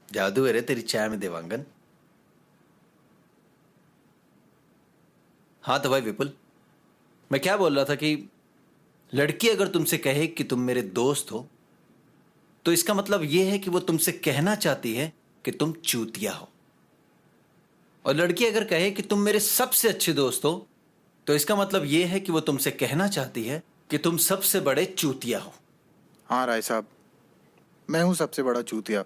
जादू है रे तेरी चाय में देवांगन। हाँ तो भाई विपुल, मैं क्या बोल रहा था कि लड़की अगर तुमसे कहे कि तुम मेरे दोस्त हो तो इसका मतलब यह है कि वो तुमसे कहना चाहती है कि तुम चूतिया हो। और लड़की अगर कहे कि तुम मेरे सबसे अच्छे दोस्त हो तो इसका मतलब यह है कि वो तुमसे कहना चाहती है कि तुम सबसे बड़े चूतिया हो। हाँ राय साहब, मैं हूँ सबसे बड़ा चूतिया।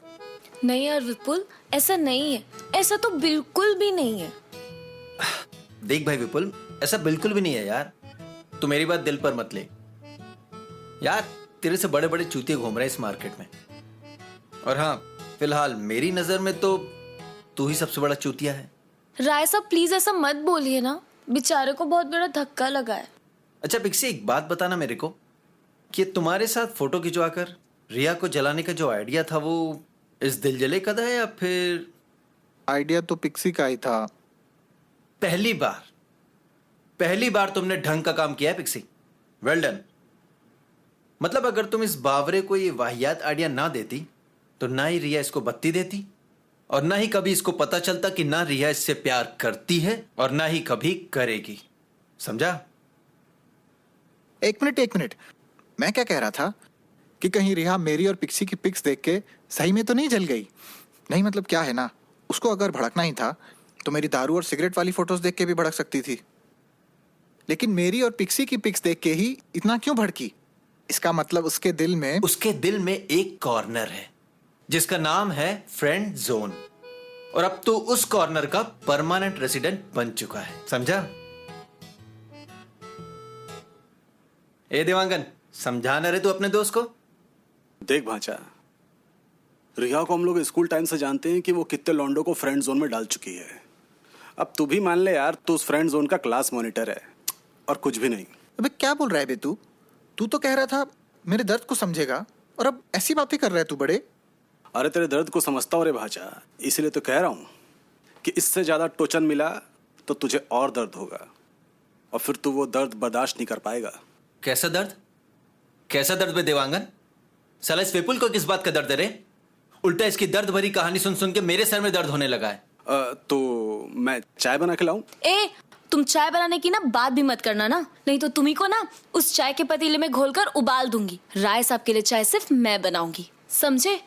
नहीं यार विपुल, ऐसा नहीं है, ऐसा तो बिल्कुल भी नहीं है। देख भाई विपुल, ऐसा बिल्कुल भी नहीं है यार। तू मेरी बात दिल पर मत ले यार, तेरे से बड़े बड़े चूतिए घूम रहे हैं इस मार्केट में। और हाँ, फिलहाल मेरी नजर में तो तू ही सबसे बड़ा चूतिया है। राय साहब प्लीज ऐसा मत बोलिए ना, बेचारे को बहुत बड़ा धक्का लगा है। अच्छा पिक्सी, एक बात बताना मेरे को कि तुम्हारे साथ फोटो खिंचवाकर रिया को जलाने का जो आइडिया था वो इस दिल जले का था या फिर आइडिया तो पिक्सी का ही था। पहली बार तुमने ढंग का काम किया है पिक्सी। Well done. मतलब अगर तुम इस बावरे को ये वाहियात आइडिया ना देती तो ना ही रिया इसको बत्ती देती और ना ही कभी इसको पता चलता कि ना रिया इससे प्यार करती है और ना ही कभी करेगी। समझा? एक मिनट, मैं क्या कह रहा था कि कहीं रिहा मेरी और पिक्सी की पिक्स देख के सही में तो नहीं जल गई। नहीं मतलब क्या है ना, उसको अगर भड़कना ही था तो मेरी दारू और सिगरेट वाली फोटोज देख के भी भड़क सकती थी, लेकिन मेरी और पिक्सी की पिक्स देख के ही इतना क्यों भड़की? इसका मतलब उसके दिल में एक कॉर्नर है जिसका नाम है फ्रेंड जोन, और अब तो उस कॉर्नर का परमानेंट रेसिडेंट बन चुका है। समझा? ए देवांगन, समझाना रे तू अपने दोस्त को। देख भांचा, रिया को हम लोग स्कूल टाइम से जानते हैं कि वो कितने लौंडों को फ्रेंड जोन में डाल चुकी है। अब तू भी मान ले यार, तू उस फ्रेंड जोन का क्लास मॉनिटर है और कुछ भी नहीं। अबे क्या बोल रहा है बे तू? तू तो कह रहा था मेरे दर्द को समझेगा और अब ऐसी बातें कर रहा है तू बड़े। अरे तेरे दर्द को समझता हूँ रे भांचा, इसीलिए तो कह रहा हूँ कि इससे ज्यादा टोचन मिला तो तुझे और दर्द होगा और फिर तू वो दर्द बर्दाश्त नहीं कर पाएगा। कैसा दर्द बे देवांगन? साला इस विपुल को किस बात का दर्द है रे? उल्टा इसकी दर्द भरी कहानी सुन सुन के मेरे सर में दर्द होने लगा है। तो मैं चाय बना के लाऊं? तुम चाय बनाने की ना बात भी मत करना ना, नहीं तो तुम्ही को ना उस चाय के पतीले में घोलकर उबाल दूंगी। राय साहब के लिए चाय सिर्फ मैं बनाऊंगी, समझे?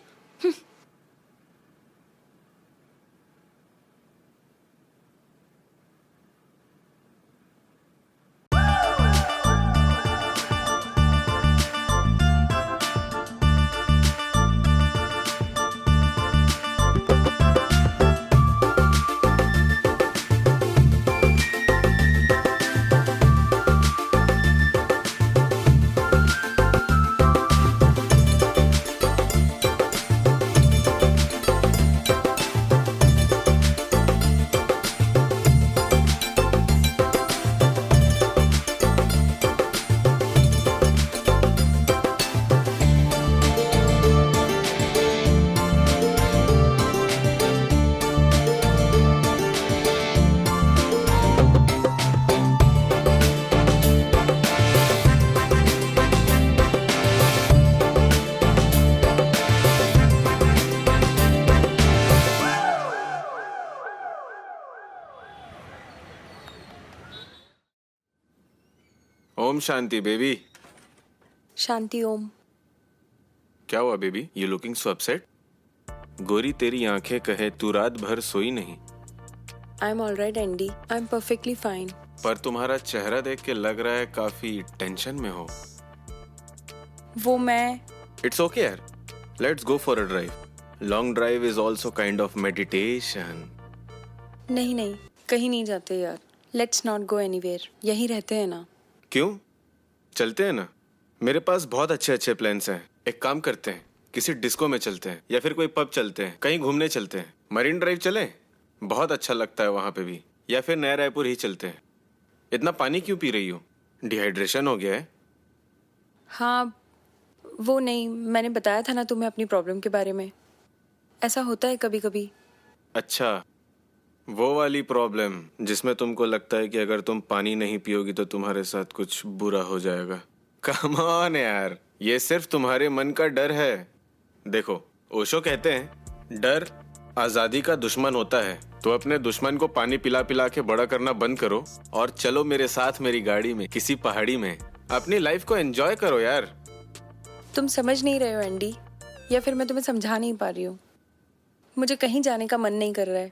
ओम शांति बेबी। शांति ओम। क्या हुआ baby, you looking so upset? गोरी तेरी आंखें कहे तू रात भर सोई नहीं। I am alright Andy, I am perfectly fine. पर तुम्हारा चेहरा देख के लग रहा है काफी टेंशन में हो। वो मैं इट्स ओके यार, let's go for a drive. Long drive is also kind of meditation. नहीं, कहीं नहीं जाते यार। लेट्स नॉट गो एनीवेयर, यहीं रहते हैं ना। क्यों? चलते हैं ना, मेरे पास बहुत अच्छे अच्छे प्लान्स हैं। एक काम करते हैं, किसी डिस्को में चलते हैं या फिर कोई पब चलते हैं, कहीं घूमने चलते हैं। मरीन ड्राइव चलें, बहुत अच्छा लगता है वहां पे भी। या फिर नया रायपुर ही चलते हैं। इतना पानी क्यों पी रही हो? डिहाइड्रेशन हो गया है? हाँ वो नहीं, मैंने बताया था ना तुम्हें अपनी प्रॉब्लम के बारे में। ऐसा होता है कभी कभी। अच्छा, वो वाली प्रॉब्लम जिसमें तुमको लगता है कि अगर तुम पानी नहीं पियोगी तो तुम्हारे साथ कुछ बुरा हो जाएगा। कम ऑन यार, ये सिर्फ तुम्हारे मन का डर है। देखो, ओशो कहते हैं डर आजादी का दुश्मन होता है तो अपने दुश्मन को पानी पिला पिला के बड़ा करना बंद करो और चलो मेरे साथ मेरी गाड़ी में किसी पहाड़ी में, अपनी लाइफ को एंजॉय करो यार। तुम समझ नहीं रहे हो एंडी, या फिर मैं तुम्हें समझा नहीं पा रही हूँ। मुझे कहीं जाने का मन नहीं कर रहा है।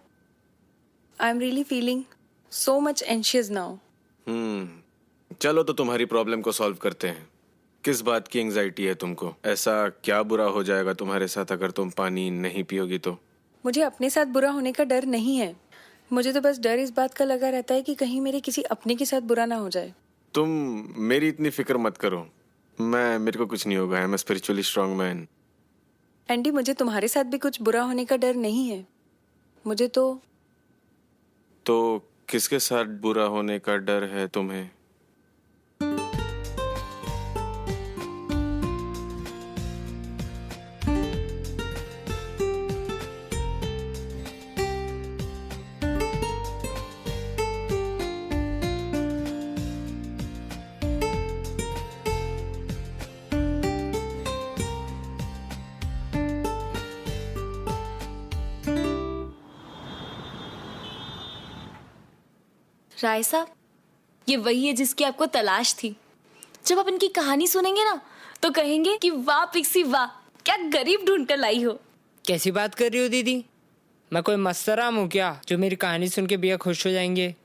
I am really feeling so much anxious now. चलो तो तुम्हारी प्रॉब्लम को सॉल्व करते हैं। किस बात की एंजाइटी है तुमको? ऐसा क्या बुरा हो जाएगा तुम्हारे साथ अगर तुम पानी नहीं पियोगी तो? मुझे अपने साथ बुरा होने का डर नहीं है। मुझे तो बस डर इस बात का लगा रहता है कि कहीं मेरे किसी अपने के साथ बुरा ना हो जाए। तुम मेरी इतनी फिक्र मत करो, मेरे को कुछ नहीं होगा। I am spiritually strong man. Andy, मुझे तुम्हारे साथ भी कुछ बुरा होने का डर नहीं है। मुझे तो किसके साथ बुरा होने का डर है तुम्हें? राय साहब, ये वही है जिसकी आपको तलाश थी। जब आप इनकी कहानी सुनेंगे ना तो कहेंगे कि वाह पिक्सी वाह, क्या गरीब ढूंढ कर लाई हो। कैसी बात कर रही हो दीदी? मैं कोई मस्तराम हूँ क्या जो मेरी कहानी सुन के भैया खुश हो जाएंगे?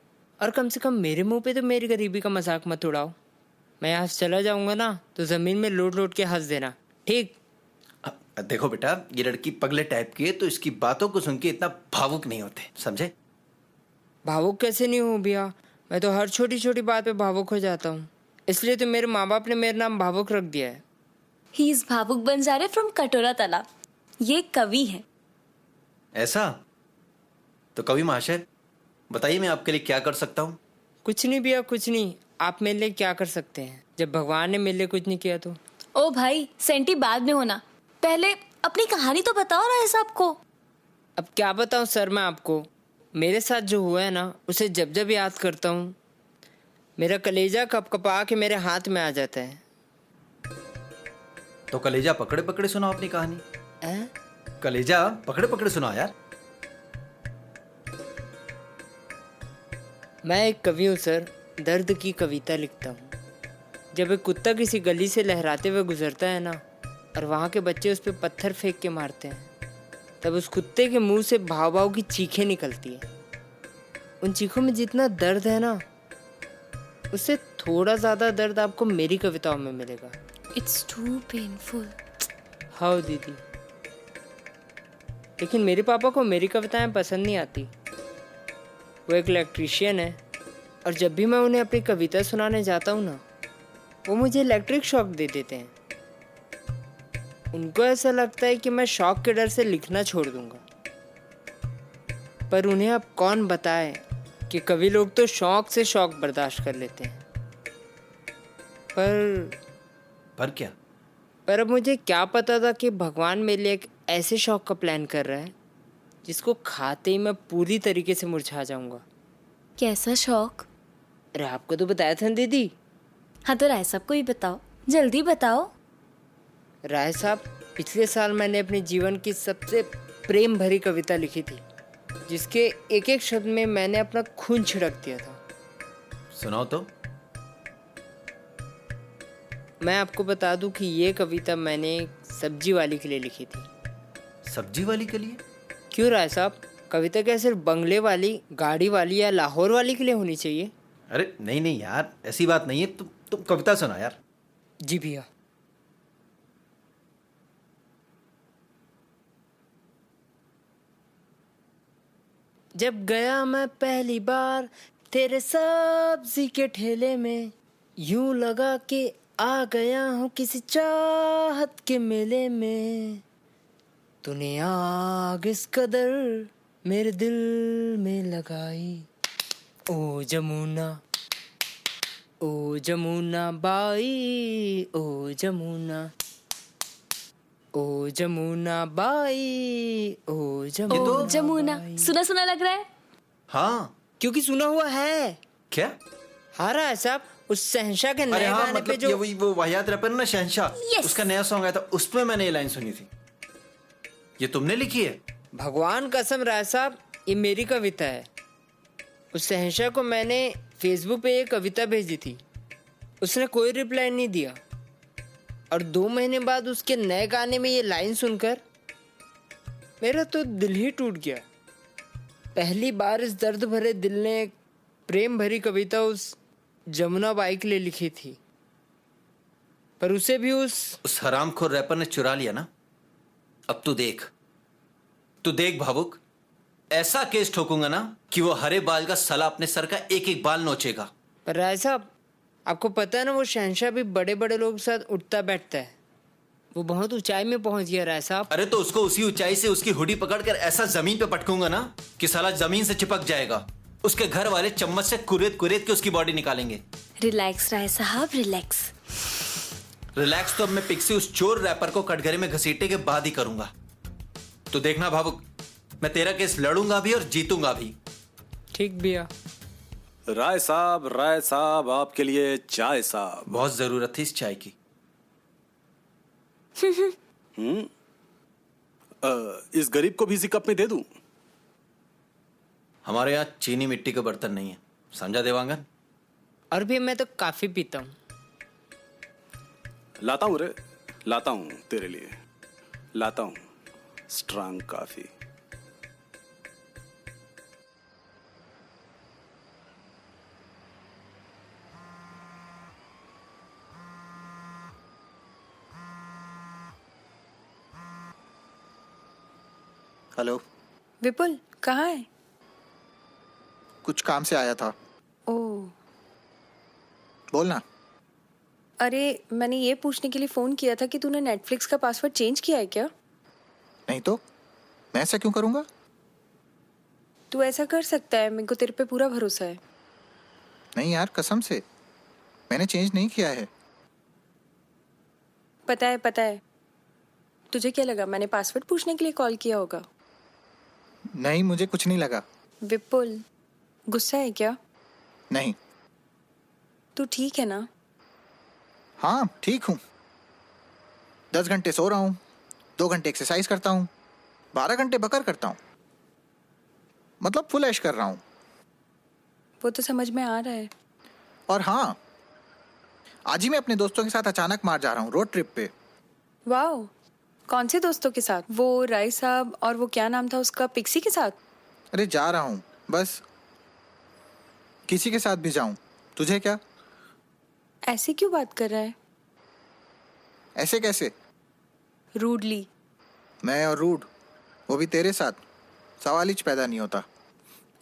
और कम से कम मेरे मुंह पे तो मेरी गरीबी का मजाक मत उड़ाओ। मैं यहाँ से चला जाऊंगा ना तो जमीन में लोट लोट के हंस देना, ठीक? देखो बेटा, ये लड़की पगले टाइप की है तो इसकी बातों को सुन के इतना भावुक नहीं होते, समझे? भावुक कैसे नहीं हूँ भैया? मैं तो हर छोटी छोटी बात पे भावुक हो जाता हूँ। इसलिए तो मेरे माँ बाप ने मेरा नाम भावुक रख दिया है। ही इज भावुक बंजारे फ्रॉम कटोरा तालाब। ये कवि है। ऐसा? तो कवि महाशय, बताइए मैं आपके लिए क्या कर सकता हूँ? कुछ नहीं भैया, कुछ नहीं। आप मेरे लिए क्या कर सकते हैं जब भगवान ने मेरे लिए कुछ नहीं किया तो? ओ भाई, सेंटी बाद में होना, पहले अपनी कहानी तो बताओ राय साहब को। अब क्या बताऊँ सर मैं आपको? मेरे साथ जो हुआ है ना, उसे जब जब याद करता हूँ मेरा कलेजा कपकपा के मेरे हाथ में आ जाता है। तो कलेजा पकड़े पकड़े सुनाओ अपनी कहानी। कलेजा पकड़े पकड़े सुनाओ यार। मैं एक कवि हूँ सर, दर्द की कविता लिखता हूँ। जब एक कुत्ता किसी गली से लहराते हुए गुजरता है ना और वहाँ के बच्चे उस पर पत्थर फेंक के मारते हैं, तब उस कुत्ते के मुंह से भाव भाव की चीखें निकलती है। उन चीखों में जितना दर्द है ना, उससे थोड़ा ज़्यादा दर्द आपको मेरी कविताओं में मिलेगा। It's too painful. हाँ दीदी, लेकिन मेरे पापा को मेरी कविताएं पसंद नहीं आती। वो एक इलेक्ट्रीशियन है और जब भी मैं उन्हें अपनी कविता सुनाने जाता हूँ ना, वो मुझे इलेक्ट्रिक शॉक दे देते हैं। उनको ऐसा लगता है कि मैं शॉक के डर से लिखना छोड़ दूंगा। पर उन्हें अब कौन बताए कि कवि लोग तो शौक से शौक बर्दाश्त कर लेते हैं। पर क्या? पर अब मुझे क्या पता था कि भगवान मेरे लिए एक ऐसे शौक का प्लान कर रहा है जिसको खाते ही मैं पूरी तरीके से मुरझा जाऊंगा। कैसा शौक? अरे आपको तो बताया था ना दीदी। हाँ तो राय साहब को ही बताओ, जल्दी बताओ। राय साहब, पिछले साल मैंने अपने जीवन की सबसे प्रेम भरी कविता लिखी थी, जिसके एक एक शब्द में मैंने अपना खून छिड़क दिया था। सुनाओ तो। मैं आपको बता दूं कि ये कविता मैंने एक सब्जी वाली के लिए लिखी थी। सब्जी वाली के लिए? क्यों राय साहब, कविता क्या सिर्फ बंगले वाली, गाड़ी वाली या लाहौर वाली के लिए होनी चाहिए? अरे नहीं नहीं यार, ऐसी बात नहीं है। तुम कविता सुना यार। जी भैया। जब गया मैं पहली बार तेरे सब्जी के ठेले में, यूं लगा कि आ गया हूँ किसी चाहत के मेले में। तूने आग इस कदर मेरे दिल में लगाई, ओ जमुना, ओ जमुना बाई, ओ जमुना, ओ जमुना बाई, ओ जमुना। ओ जमुना, सुना सुना लग रहा है। हाँ, क्योंकि सुना हुआ है। क्या? हाँ राय साहब, उस शहंशाह के अरे नए हाँ, गाने पे मतलब जो ये वही वो वाहियात रैपर ना शहंशाह, Yes. उसका नया सॉन्ग आया था, उसमें मैंने ये लाइन सुनी थी। ये तुमने लिखी है? भगवान कसम राय साहब, ये मेरी कविता है। उस शहंशाह को मैंने फेसबुक पे ये कविता भेजी थी, उसने कोई रिप्लाई नहीं दिया, और 2 महीने बाद उसके नए गाने में ये लाइन सुनकर मेरा तो दिल ही टूट गया। पहली बार इस दर्द भरे दिल ने एक प्रेम भरी कविता उस जमुना बाई के लिए लिखी थी, पर उसे भी उस हरामखोर रैपर ने चुरा लिया ना। अब तू देख भावुक, ऐसा केस ठोकूंगा ना कि वो हरे बाल का सला अपने सर का एक एक बाल नोचेगा। पर राय साहब, आपको पता है ना, वो शहंशाह भी बड़े बड़े लोगों के साथ उठता बैठता है। वो बहुत ऊंचाई में पहुंच गया राय साहब। अरे तो उसको उसी ऊंचाई से उसकी हुडी पकड़कर ऐसा जमीन पे पटकूंगा ना कि साला जमीन से चिपक जाएगा। उसके घर वाले चम्मच से कुरेद कुरेद के उसकी बॉडी निकालेंगे। रिलैक्स राय साहब, रिलैक्स। रिलैक्स तो अब मैं पिक्सी उस चोर रैपर को कटघरे में घसीटने के बाद ही करूंगा। तो देखना भावुक, मैं तेरा केस लड़ूंगा भी और जीतूंगा भी। ठीक भैया। राय साहब, आपके लिए चाय साहब। बहुत जरूरत थी इस चाय की। इस गरीब को भी इसी कप में दे दूं? हमारे यहाँ चीनी मिट्टी के बर्तन नहीं है, समझा देवांगन? और भी मैं तो काफी पीता हूँ। लाता हूँ तेरे लिए, लाता हूँ स्ट्रांग कॉफी। हेलो। विपुल कहाँ है? कुछ काम से आया था। ओह, बोलना। अरे मैंने ये पूछने के लिए फ़ोन किया था कि तूने नेटफ्लिक्स का पासवर्ड चेंज किया है क्या? नहीं तो मैं ऐसा क्यों करूंगा? तू ऐसा कर सकता है, मेरे को तेरे पे पूरा भरोसा है। नहीं यार, कसम से मैंने चेंज नहीं किया है। पता है। तुझे क्या लगा मैंने पासवर्ड पूछने के लिए कॉल किया होगा? नहीं, मुझे कुछ नहीं लगा। विपुल, गुस्सा है क्या? नहीं। तू ठीक है ना? हाँ ठीक हूँ। 10 घंटे सो रहा हूँ, 2 घंटे एक्सरसाइज करता हूँ, 12 घंटे बकर करता हूँ, मतलब फुल ऐश कर रहा हूँ। वो तो समझ में आ रहा है। और हाँ, आज ही मैं अपने दोस्तों के साथ अचानक मार जा रहा हूँ रोड ट्रिप पे। वाह, कौन से दोस्तों के साथ? वो राय साहब और वो क्या नाम था उसका, पिक्सी के साथ? अरे जा रहा हूँ बस, किसी के साथ भी जाऊँ, तुझे क्या? ऐसे क्यों बात कर रहा है? ऐसे कैसे? रूडली। मैं और रूड, वो भी तेरे साथ, सवाल ही पैदा नहीं होता।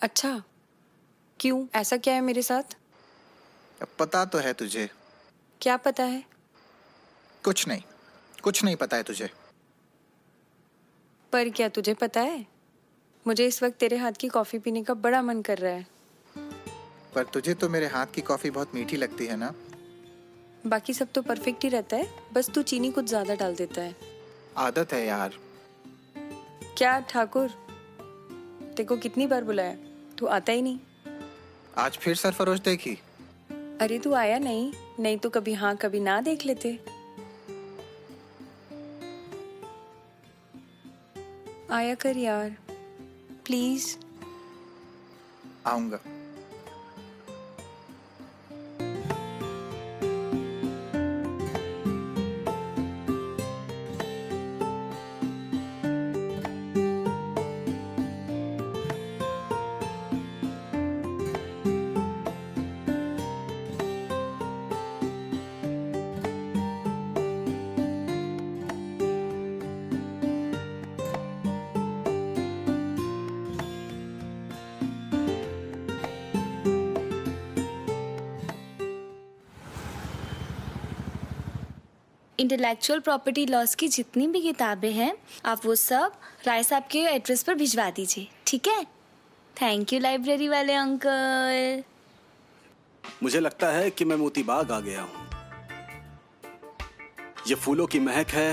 अच्छा, क्यों? ऐसा क्या है मेरे साथ? अब पता तो है तुझे। क्या पता है? कुछ नहीं पता है तुझे। पर क्या तुझे पता है, मुझे इस वक्त तेरे हाथ की कॉफी पीने का बड़ा मन कर रहा है। पर तुझे तो मेरे हाथ की कॉफी बहुत मीठी लगती है ना? बाकी सब तो परफेक्ट ही रहता है, बस तू चीनी कुछ ज्यादा डाल देता है। आदत है यार। क्या ठाकुर, तेरे को कितनी बार बुलाया, तू आता ही नहीं। आज फिर सरफरोश देखी? अरे तू आया नहीं तो कभी हाँ कभी ना देख लेते। आया कर यार, प्लीज। आऊंगा। इंटेलेक्चुअल प्रॉपर्टी लॉस की जितनी भी किताबें हैं आप वो सब राय साहब के एड्रेस पर भिजवा दीजिए, ठीक है? थैंक यू लाइब्रेरी वाले अंकल। मुझे लगता है कि मैं मोतीबाग आ गया हूँ। ये फूलों की महक है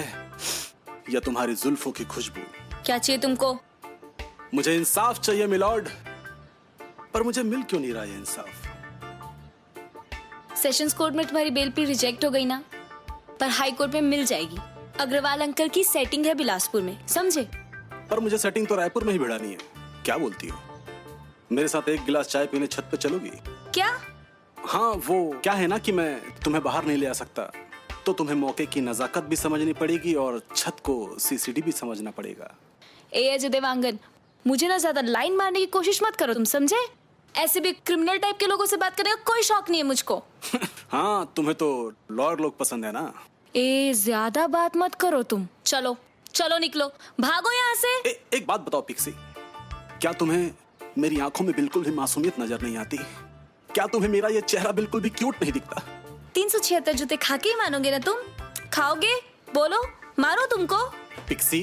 या तुम्हारी जुल्फों की खुशबू? क्या चाहिए तुमको? मुझे इंसाफ चाहिए मिलॉर्ड, पर मुझे मिल क्यों नहीं रहा ये इंसाफ? सेशंस कोर्ट में तुम्हारी बेल भी रिजेक्ट हो गई ना, पर हाई कोर्ट में मिल जाएगी। अग्रवाल अंकल की सेटिंग है बिलासपुर में, समझे? पर मुझे सेटिंग तो रायपुर में ही भिड़ानी है। क्या बोलती हो? मेरे साथ एक गिलास चाय पीने छत पे चलोगी? क्या? हाँ, वो क्या है ना कि मैं तुम्हें बाहर नहीं ले आ सकता, तो तुम्हें मौके की नजाकत भी समझनी पड़ेगी और छत को सीसीडी भी समझना पड़ेगा। ए अजय देवांगन, मुझे ना ज्यादा लाइन मारने की कोशिश मत करो, तुम समझे? ऐसे भी क्रिमिनल टाइप के लोगों से बात करने का कोई शौक नहीं है मुझको। हाँ, तुम्हें तो लॉयर लोग पसंद है ना। ए ज्यादा बात मत करो तुम। चलो चलो निकलो, भागो यहाँ से। एक बात बताओ पिक्सी, क्या तुम्हें मेरी आंखों में बिल्कुल भी मासूमियत नजर नहीं आती? क्या तुम्हें मेरा ये चेहरा बिल्कुल भी क्यूट नहीं दिखता? 376 जूते खा के ही मानोगे ना तुम? खाओगे? बोलो, मारो तुमको। पिक्सी,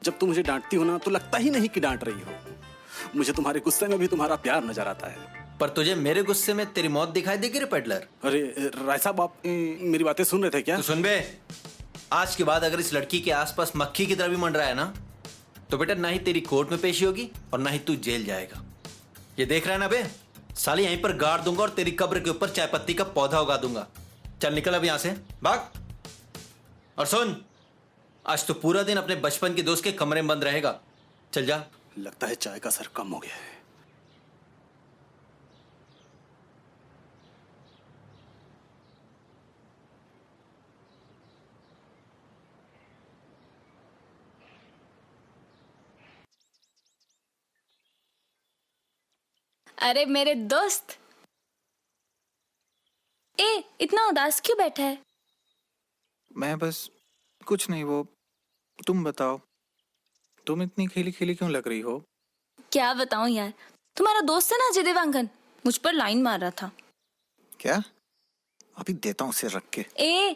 जब तुम मुझे डांटती हो ना तो लगता ही नहीं कि डांट रही हो। मुझे तुम्हारे गुस्से में भी तुम्हारा प्यार नजर आता है। पर तुझे मेरे गुस्से में तेरी मौत दिखाई देगी रे पेडलर? अरे राय साहब, आप मेरी बातें सुन रहे थे क्या? तो सुन बे, आज के बाद अगर इस लड़की के आसपास मक्खी की तरह भी मंडराया ना, तो बेटा ना ही तेरी कोर्ट में पेशी होगी और ना ही तू जेल जाएगा। ये देख रहा है ना बे, साले यहीं पर गाड़ दूंगा और तेरी कब्र के ऊपर चाय पत्ती का पौधा उगा दूंगा। चल निकल अब यहां से, भाग। और सुन, आज तो पूरा दिन अपने बचपन के दोस्त के कमरे में बंद रहेगा। चल जा। लगता है चाय का असर कम हो गया है। अरे मेरे दोस्त, ए इतना उदास क्यों बैठा है? मैं बस कुछ नहीं। वो तुम बताओ, तुम इतनी खिली खिली क्यों लग रही हो? क्या बताऊं यार, तुम्हारा दोस्त है ना अजय देवांगन, मुझ पर लाइन मार रहा था। क्या? अभी देता हूँ उसे रख के। ए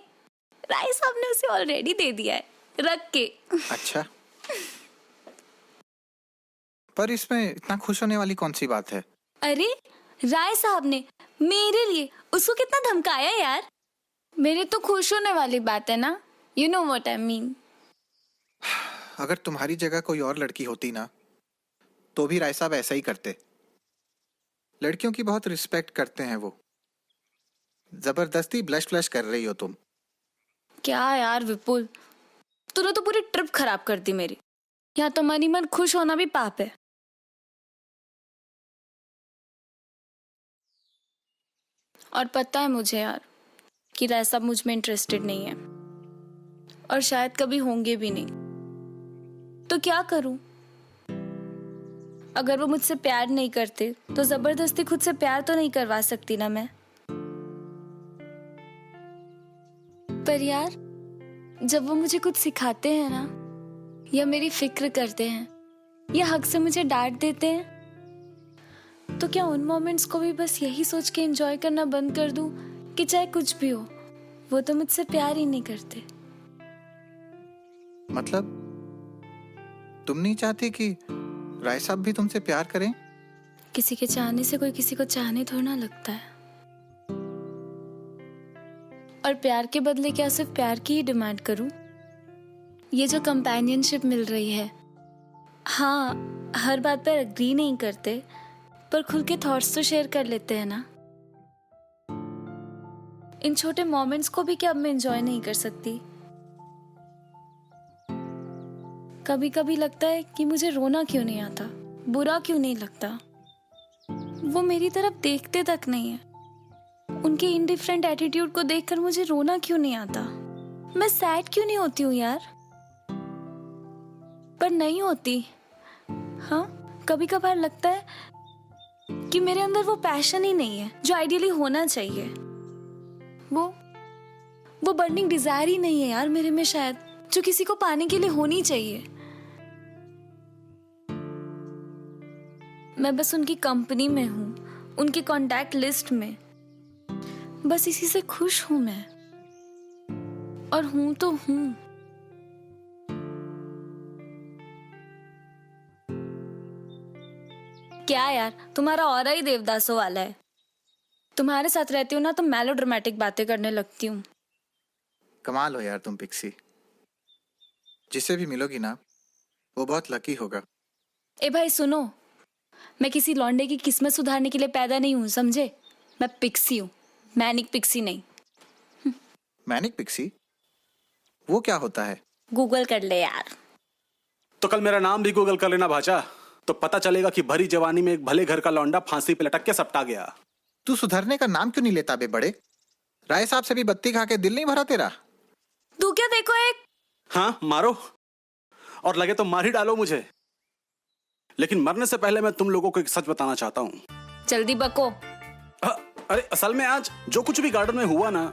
राय साहब ने उसे ऑलरेडी दे दिया है, रख के। अच्छा, पर इसमें इतना खुश होने वाली कौन सी बात है? अरे राय साहब ने मेरे लिए उसको कितना धमकाया यार। मेरे तो खुश होने वाली बात है ना, you know what I mean. अगर तुम्हारी जगह कोई और लड़की होती ना, तो भी राय साहब ऐसा ही करते। लड़कियों की बहुत रिस्पेक्ट करते हैं वो। जबरदस्ती ब्लश फ्लश कर रही हो तुम। क्या यार विपुल, तूने तो पूरी ट्रिप खराब कर दी मेरी। यहाँ तो मन ही मन खुश होना भी पाप है। और पता है मुझे यार कि राय साहब मुझ में इंटरेस्टेड नहीं है और शायद कभी होंगे भी नहीं। तो क्या करूं? अगर वो मुझसे प्यार नहीं करते तो जबरदस्ती खुद से प्यार तो नहीं करवा सकती ना मैं। पर यार जब वो मुझे कुछ सिखाते हैं ना, या मेरी फिक्र करते हैं, या हक से मुझे डांट देते हैं, तो क्या उन मोमेंट्स को भी बस यही सोच के एंजॉय करना बंद कर दूं कि चाहे कुछ भी हो, वो तो मुझसे प्यार ही नहीं करते। मतलब तुम नहीं चाहती कि राय साहब भी तुमसे प्यार करें? किसी के चाहने से कोई किसी को चाहने थोड़ा ना लगता है। और प्यार के बदले क्या सिर्फ प्यार की ही डिमांड करूं? ये जो कंपेनियनशिप मिल रही है, हाँ हर बात पर एग्री नहीं करते, पर खुल के थॉट्स तो शेयर कर लेते हैं ना। इन छोटे मोमेंट्स को भी क्या अब मैं एंजॉय नहीं कर सकती? कभी कभी लगता है कि मुझे रोना क्यों नहीं आता, बुरा क्यों नहीं लगता। वो मेरी तरफ देखते तक नहीं है। उनके इनडिफरेंट एटीट्यूड को देखकर मुझे रोना क्यों नहीं आता? मैं सैड क्यों नहीं होती हूँ यार? पर नहीं होती। हाँ, कभी कभार लगता है कि मेरे अंदर वो पैशन ही नहीं है जो आइडियली होना चाहिए। वो बर्निंग डिजायर ही नहीं है यार मेरे में शायद, जो किसी को पाने के लिए होनी चाहिए। मैं बस उनकी कंपनी में हूँ, उनके कांटेक्ट लिस्ट में, बस इसी से खुश हूं मैं। और हूं तो हूं। क्या यार, तुम्हारा ऑरा ही देवदासों वाला है। तुम्हारे साथ रहती हूँ ना तो मेलोड्रामेटिक बातें करने लगती हूँ। कमाल हो यार तुम पिक्सी। जिससे भी मिलोगी ना, वो बहुत लकी होगा। ए भाई सुनो, मैं किसी लौंडे की किस्मत सुधारने के लिए पैदा नहीं हूँ, समझे? मैं पिक्सी हूँ, मैनिक पिक्सी नहीं। Manic pixie? वो क्या होता है? गूगल कर ले यार। तो कल मेरा नाम भी गूगल कर लेना भाचा, तो पता चलेगा कि भरी जवानी में एक भले घर का लौंडा फांसी पे लटक के सपटा गया। तू सुधरने का नाम क्यों नहीं लेता बे बड़े? राय साहब से भी बत्ती खा के दिल नहीं भरा तेरा? तू क्या देखो एक। हाँ मारो, और लगे तो मार ही डालो मुझे, लेकिन मरने से पहले मैं तुम लोगों को एक सच बताना चाहता हूँ। जल्दी बको। अरे असल में आज जो कुछ भी गार्डन में हुआ ना,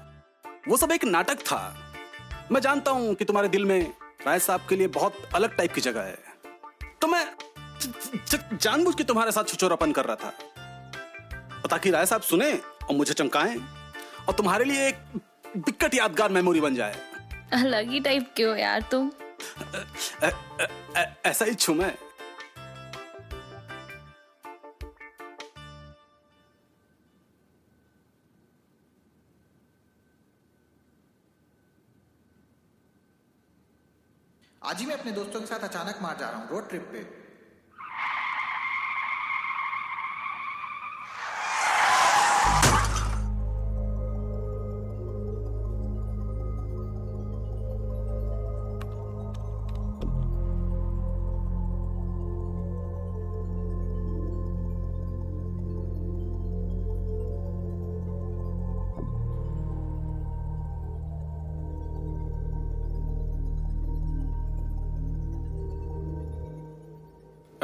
वो सब एक नाटक था। मैं जानता हूँ कि तुम्हारे दिल में राय साहब के लिए बहुत अलग टाइप की जगह है, तो मैं जानबूझ के तुम्हारे साथ छिछोरापन कर रहा था, ताकि राय साहब सुने और मुझे चमकाएं और तुम्हारे लिए एक बिकट यादगार मेमोरी बन जाए। अलग ही टाइप के हो यार तुम। ऐसा ही छू मैं। आज ही मैं अपने दोस्तों के साथ अचानक मार जा रहा हूँ रोड ट्रिप पे।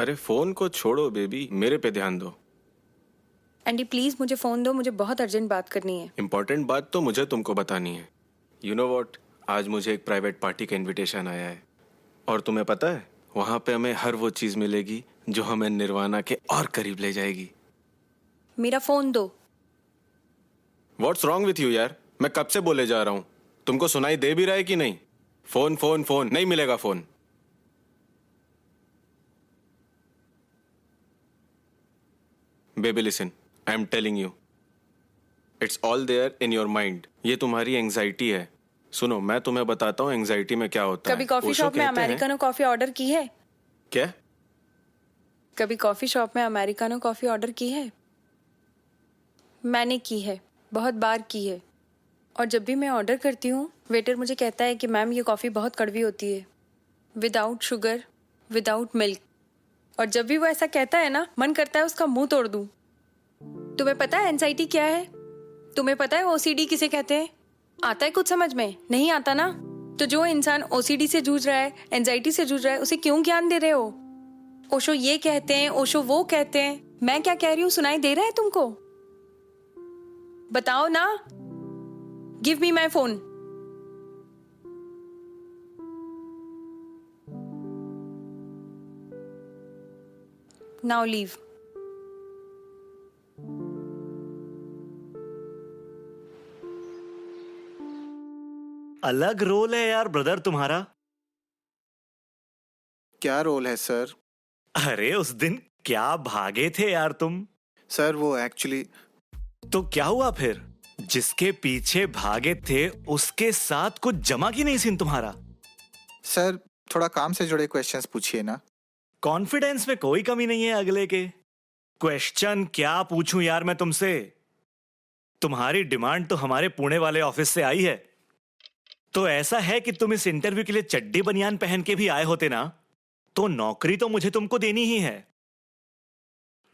अरे फोन को छोड़ो बेबी, मेरे पे ध्यान दो। एंडी प्लीज मुझे फोन दो, मुझे बहुत अर्जेंट बात करनी है। इंपॉर्टेंट बात तो मुझे तुमको बतानी है। यू नो वॉट, आज मुझे एक प्राइवेट पार्टी का इनविटेशन आया है, और तुम्हें पता है वहां पे हमें हर वो चीज मिलेगी जो हमें निर्वाणा के और करीब ले जाएगी। मेरा फोन दो। व्हाट्स रॉन्ग विथ यू यार, मैं कब से बोले जा रहा हूं, तुमको सुनाई दे भी रहा है कि नहीं? फोन फोन फोन, नहीं मिलेगा phone. Baby listen, I am telling you, it's all there in your mind. ये तुम्हारी एंजाइटी है। सुनो, मैं तुम्हें बताता हूँ एंजाइटी में क्या होता है। कभी कॉफी ओशो शॉप में कहते हैं- अमेरिकानो कॉफी ऑर्डर की है? क्या? कभी कॉफी शॉप में अमेरिकानो कॉफी ऑर्डर की है? मैंने की है, बहुत बार की है। और जब भी मैं ऑर्डर करती हूँ, वेटर मुझे कहता है कि मैम ये कॉफ़ी बहुत कड़वी होती है, विदाउट शुगर, विदाउट मिल्क। और जब भी वो ऐसा कहता है ना, मन करता है उसका मुंह तोड़ दूं। तुम्हें पता है एंजाइटी क्या है? तुम्हें पता है ओसीडी किसे कहते हैं? आता है कुछ समझ में? नहीं आता ना? तो जो इंसान ओसीडी से जूझ रहा है, एंजाइटी से जूझ रहा है, उसे क्यों ज्ञान दे रहे हो? ओशो ये कहते हैं, ओशो वो कहते हैं, मैं क्या कह रही हूँ सुनाई दे रहा है तुमको? बताओ ना। Give me my phone. Now leave. अलग रोल है यार ब्रदर तुम्हारा। क्या रोल है सर? अरे उस दिन क्या भागे थे यार तुम। सर वो एक्चुअली तो क्या हुआ फिर? जिसके पीछे भागे थे उसके साथ कुछ जमा की नहीं सीन तुम्हारा। सर थोड़ा काम से जुड़े क्वेश्चंस पूछिए ना। कॉन्फिडेंस में कोई कमी नहीं है अगले के। क्वेश्चन क्या पूछूं यार मैं तुमसे? तुम्हारी डिमांड तो हमारे पुणे वाले ऑफिस से आई है। तो ऐसा है कि तुम इस इंटरव्यू के लिए चड्डी बनियान पहन के भी आए होते ना, तो नौकरी तो मुझे तुमको देनी ही है।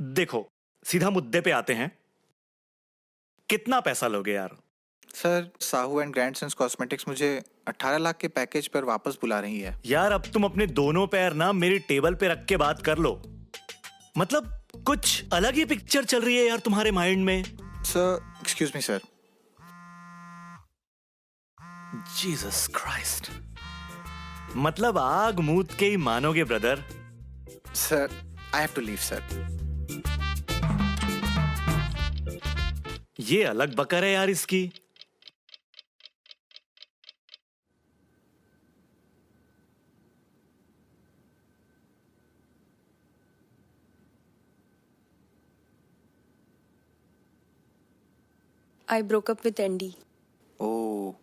देखो सीधा मुद्दे पे आते हैं, कितना पैसा लोगे यार? सर साहू एंड ग्रैंडसन्स कॉस्मेटिक्स मुझे 18 लाख के पैकेज पर वापस बुला रही है। यार अब तुम अपने दोनों पैर ना मेरी टेबल पे रख के बात कर लो। मतलब कुछ अलग ही पिक्चर चल रही है यार तुम्हारे माइंड में। Sir excuse me sir. Jesus Christ, मतलब आग मूत के ही मानोगे brother. Sir I have to leave sir. ये अलग बकर है यार इसकी। I broke up with Andy. ओह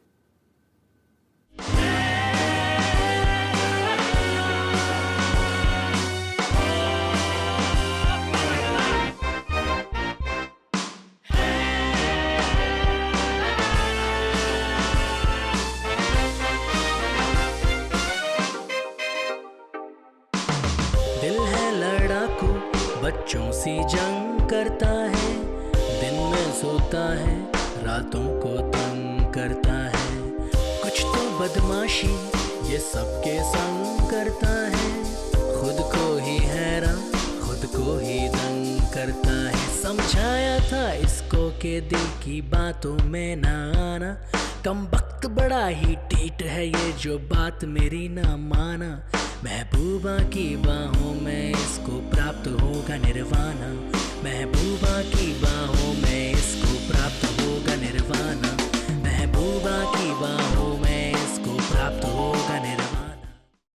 बच्चों सी जंग करता है, दिन में सोता है, रातों को तंग करता है। कुछ तो बदमाशी ये सबके संग करता है, खुद को ही हैरान खुद को ही दंग करता है। समझाया था इसको के दिल की बातों में ना आना, कम वक्त बड़ा ही टीट है ये जो बात मेरी ना माना। महबूबा की बाहों में इसको प्राप्त होगा निर्वाणा, महबूबा की बाहों